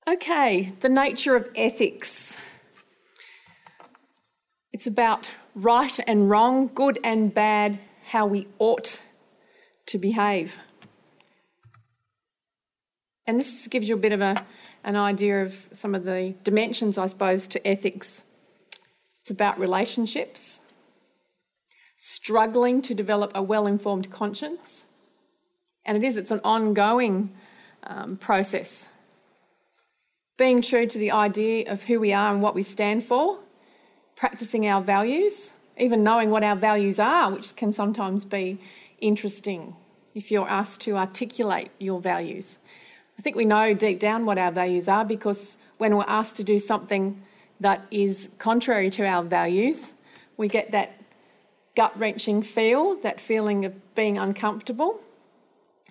Okay, the nature of ethics. It's about right and wrong, good and bad, how we ought to behave. And this gives you a bit of an idea of some of the dimensions, I suppose, to ethics. It's about relationships, struggling to develop a well-informed conscience, and it's an ongoing process. Being true to the idea of who we are and what we stand for, practicing our values, even knowing what our values are, which can sometimes be interesting if you're asked to articulate your values. I think we know deep down what our values are, because when we're asked to do something that is contrary to our values, we get that gut-wrenching feel, that feeling of being uncomfortable.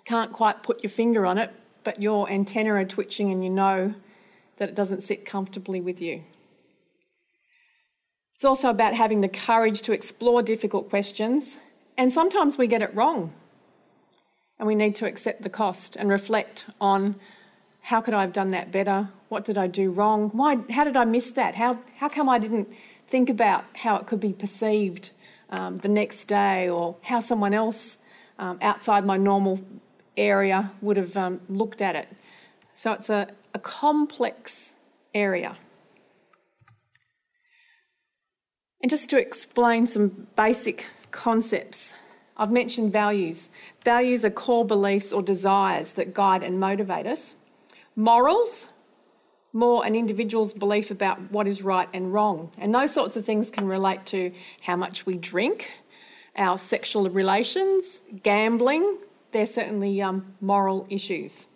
Can't quite put your finger on it, but your antennae are twitching and you know that it doesn't sit comfortably with you. It's also about having the courage to explore difficult questions, and sometimes we get it wrong, and we need to accept the cost and reflect on how could I have done that better? What did I do wrong? How did I miss that? How come I didn't think about how it could be perceived the next day, or how someone else outside my normal area would have looked at it? So it's a complex area. And just to explain some basic concepts, I've mentioned values. Values are core beliefs or desires that guide and motivate us. Morals, more an individual's belief about what is right and wrong. And those sorts of things can relate to how much we drink, our sexual relations, gambling. They're certainly moral issues,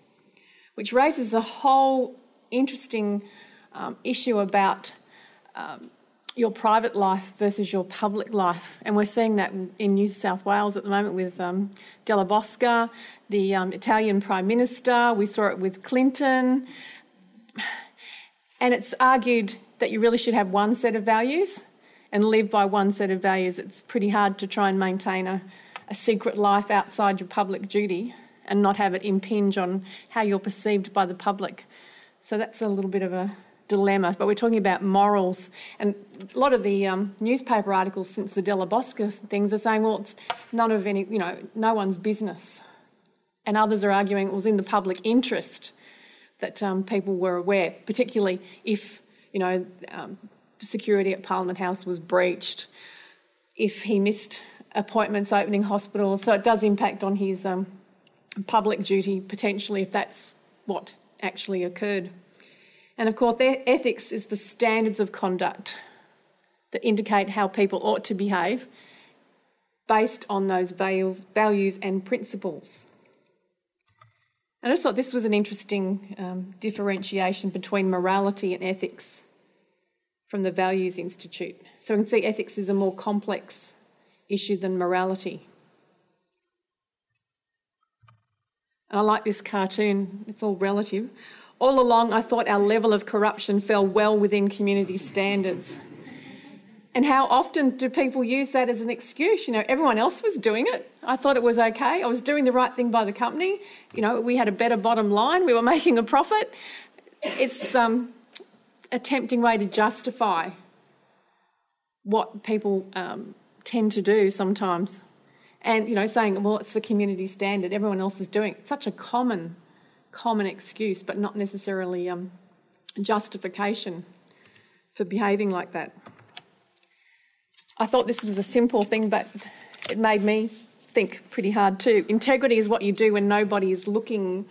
which raises a whole interesting issue about your private life versus your public life. And we're seeing that in New South Wales at the moment with Della Bosca, the Italian Prime Minister. We saw it with Clinton. And it's argued that you really should have one set of values and live by one set of values. It's pretty hard to try and maintain a secret life outside your public duty and not have it impinge on how you're perceived by the public. So that's a little bit of a dilemma. But we're talking about morals. And a lot of the newspaper articles since the Della Bosca things are saying, well, it's none of any, no one's business. And others are arguing it was in the public interest that people were aware, particularly if, security at Parliament House was breached, if he missed appointments opening hospitals. So it does impact on his public duty, potentially, if that's what actually occurred. And of course, ethics is the standards of conduct that indicate how people ought to behave based on those values and principles. And I just thought this was an interesting differentiation between morality and ethics from the Values Institute. So we can see ethics is a more complex issue than morality. And I like this cartoon. It's all relative. All along, I thought our level of corruption fell well within community standards. And how often do people use that as an excuse? Everyone else was doing it. I thought it was okay. I was doing the right thing by the company. We had a better bottom line. We were making a profit. It's a tempting way to justify what people tend to do sometimes. And, saying, well, it's the community standard. Everyone else is doing it. It's such a common excuse, but not necessarily justification for behaving like that. I thought this was a simple thing, but it made me think pretty hard too. Integrity is what you do when nobody is looking.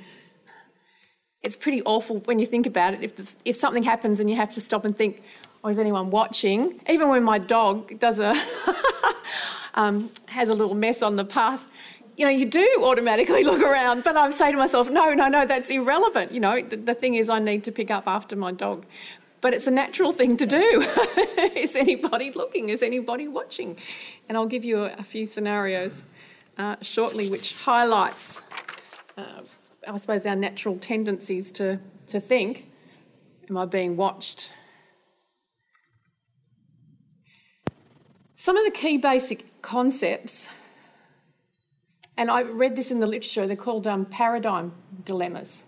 It's pretty awful when you think about it. If something happens and you have to stop and think, oh, is anyone watching? Even when my dog does has a little mess on the path, you do automatically look around. But I'm saying to myself, no, that's irrelevant. The thing is I need to pick up after my dog. But it's a natural thing to do. Is anybody looking? Is anybody watching? And I'll give you a few scenarios shortly which highlights, I suppose, our natural tendencies to think, am I being watched? Some of the key basic concepts, and I read this in the literature, they're called paradigm dilemmas.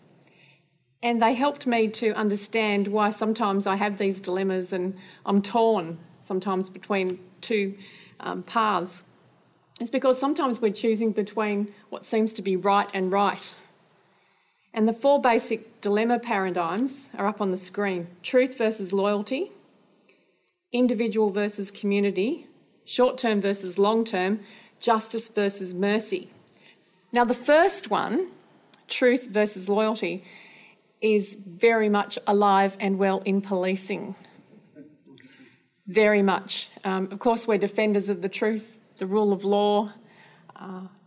And they helped me to understand why sometimes I have these dilemmas and I'm torn sometimes between two paths. It's because sometimes we're choosing between what seems to be right and right. And the 4 basic dilemma paradigms are up on the screen: truth versus loyalty, individual versus community, short-term versus long-term, justice versus mercy. Now, the first one, truth versus loyalty, is very much alive and well in policing. Very much. Of course, we're defenders of the truth, the rule of law,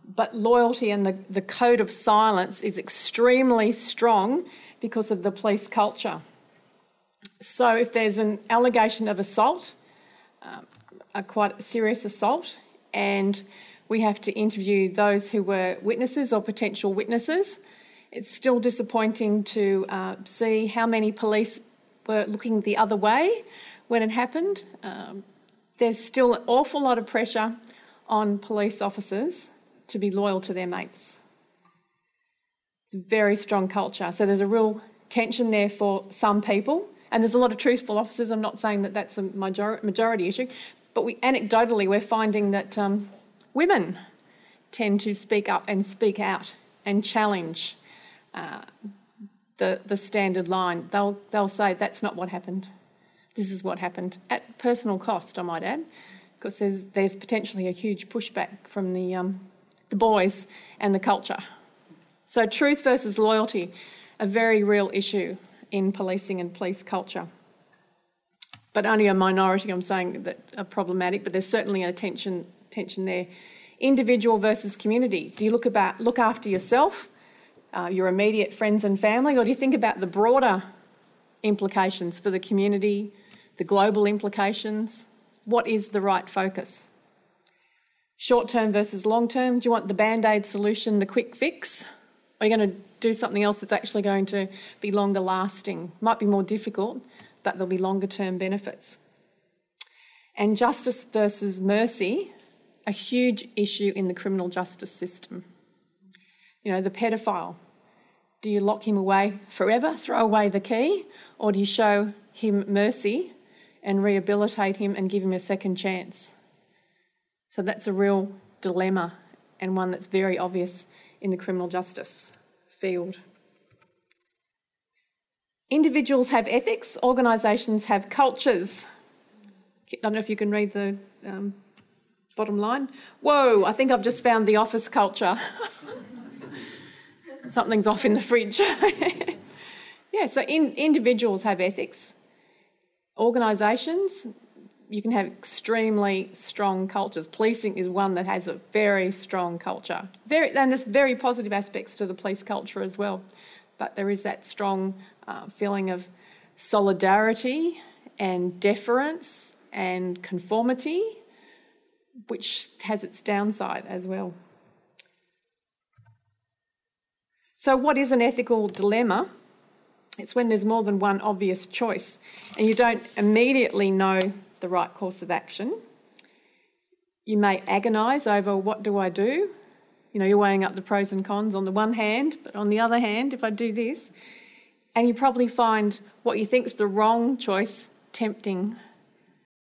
but loyalty and the code of silence is extremely strong because of the police culture. So if there's an allegation of assault, a quite serious assault, and we have to interview those who were witnesses or potential witnesses, it's still disappointing to see how many police were looking the other way when it happened. There's still an awful lot of pressure on police officers to be loyal to their mates. It's a very strong culture. So there's a real tension there for some people, and there's a lot of truthful officers. I'm not saying that that's a majority issue, but anecdotally we're finding that women tend to speak up and speak out and challenge the standard line. They'll say that's not what happened. This is what happened, at personal cost, I might add, because there's potentially a huge pushback from the boys and the culture. So truth versus loyalty, a very real issue in policing and police culture. But only a minority, I'm saying, that are problematic, but there's certainly a tension there. Individual versus community. Do you look after yourself, your immediate friends and family, or do you think about the broader implications for the community, the global implications? What is the right focus? Short-term versus long-term. Do you want the band-aid solution, the quick fix? Or are you going to do something else that's actually going to be longer lasting? Might be more difficult, but there'll be longer-term benefits. And justice versus mercy, a huge issue in the criminal justice system. You know, the pedophile. Do you lock him away forever, throw away the key, or do you show him mercy and rehabilitate him and give him a second chance? So that's a real dilemma, and one that's very obvious in the criminal justice field. Individuals have ethics, organisations have cultures. I don't know if you can read the bottom line. Whoa, I think I've just found the office culture. Something's off in the fridge. Yeah, so individuals have ethics. Organisations, you can have extremely strong cultures. Policing is one that has a very strong culture. And there's very positive aspects to the police culture as well. But there is that strong feeling of solidarity and deference and conformity, which has its downside as well. So what is an ethical dilemma? It's when there's more than one obvious choice and you don't immediately know the right course of action. You may agonise over, what do I do? You know, you're weighing up the pros and cons on the one hand, but on the other hand, if I do this, and you probably find what you think is the wrong choice tempting